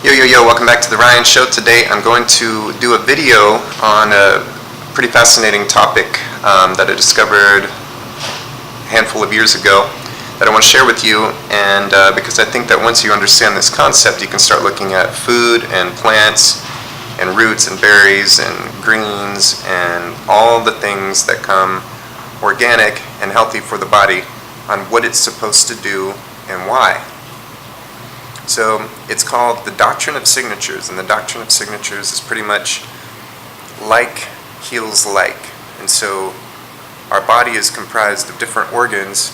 Yo, welcome back to the Ryan Show. Today I'm going to do a video on a pretty fascinating topic that I discovered a handful of years ago that I want to share with you, and because I think that once you understand this concept, you can start looking at food and plants and roots and berries and greens and all the things that come organic and healthy for the body on what it's supposed to do and why. So it's called the Doctrine of Signatures, and the Doctrine of Signatures is pretty much like heals like. And so our body is comprised of different organs,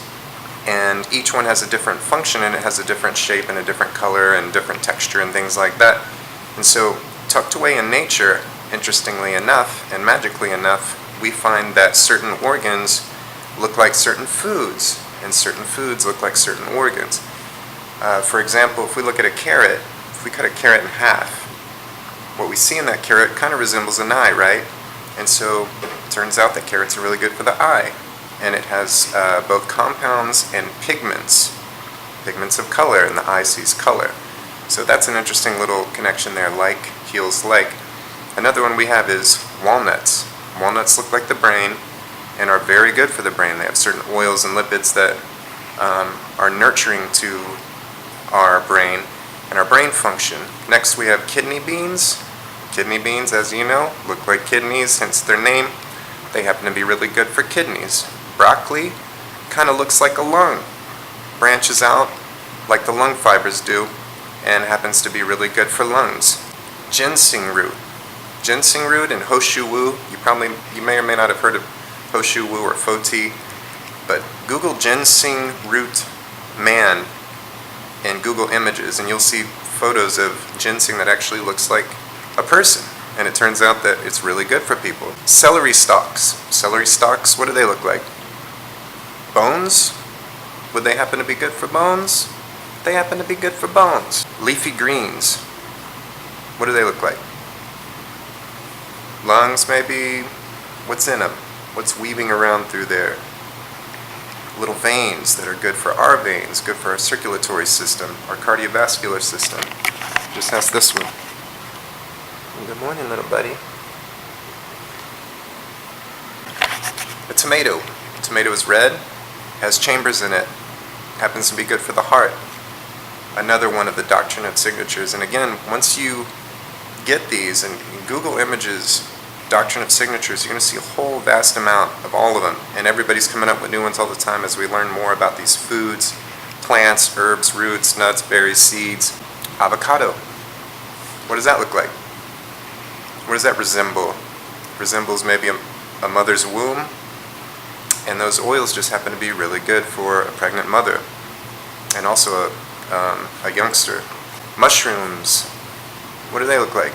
and each one has a different function, and it has a different shape and a different color and different texture and things like that. And so tucked away in nature, interestingly enough and magically enough, we find that certain organs look like certain foods, and certain foods look like certain organs. For example, if we look at a carrot, if we cut a carrot in half, what we see in that carrot kind of resembles an eye, right? And so it turns out that carrots are really good for the eye. And it has both compounds and pigments of color, and the eye sees color. So that's an interesting little connection there, like heals like. Another one we have is walnuts. Walnuts look like the brain and are very good for the brain. They have certain oils and lipids that are nurturing to our brain and our brain function. Next we have kidney beans. Kidney beans, as you know, look like kidneys, hence their name. They happen to be really good for kidneys. Broccoli kind of looks like a lung, branches out like the lung fibers do, and happens to be really good for lungs. Ginseng root and Hoshu Wu. You may or may not have heard of Hoshu Wu or Foti, but Google ginseng root man in Google Images, and you'll see photos of ginseng that actually looks like a person, and it turns out that it's really good for people. Celery stalks. Celery stalks, what do they look like? Bones? Would they happen to be good for bones? They happen to be good for bones. Leafy greens. What do they look like? Lungs, maybe? What's in them? What's weaving around through there? Little veins that are good for our veins, good for our circulatory system, our cardiovascular system. Just ask this one. Good morning, little buddy. A tomato. A tomato is red, has chambers in it, happens to be good for the heart. Another one of the Doctrine of Signatures. And again, once you get these and Google Images Doctrine of Signatures, you're going to see a whole vast amount of all of them, and everybody's coming up with new ones all the time as we learn more about these foods, plants, herbs, roots, nuts, berries, seeds. Avocado. What does that look like? What does that resemble? Resembles maybe a mother's womb, and those oils just happen to be really good for a pregnant mother and also a youngster. Mushrooms. What do they look like?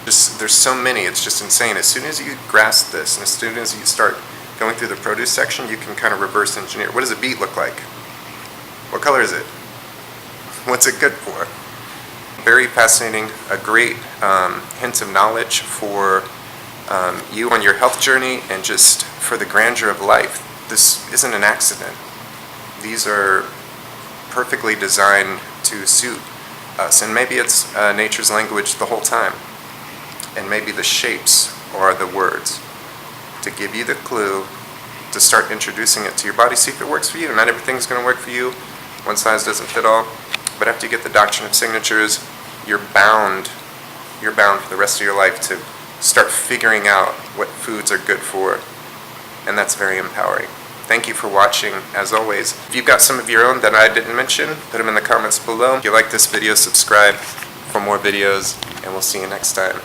There's so many, it's just insane. As soon as you grasp this, and as soon as you start going through the produce section, you can kind of reverse engineer. What does a beet look like? What color is it? What's it good for? Very fascinating, a great hint of knowledge for you on your health journey and just for the grandeur of life. This isn't an accident. These are perfectly designed to suit us, and maybe it's nature's language the whole time. And maybe the shapes are the words to give you the clue to start introducing it to your body. See if it works for you. Not everything's going to work for you. One size doesn't fit all. But after you get the Doctrine of Signatures, you're bound for the rest of your life to start figuring out what foods are good for. And that's very empowering. Thank you for watching, as always. If you've got some of your own that I didn't mention, put them in the comments below. If you like this video, subscribe for more videos, and we'll see you next time.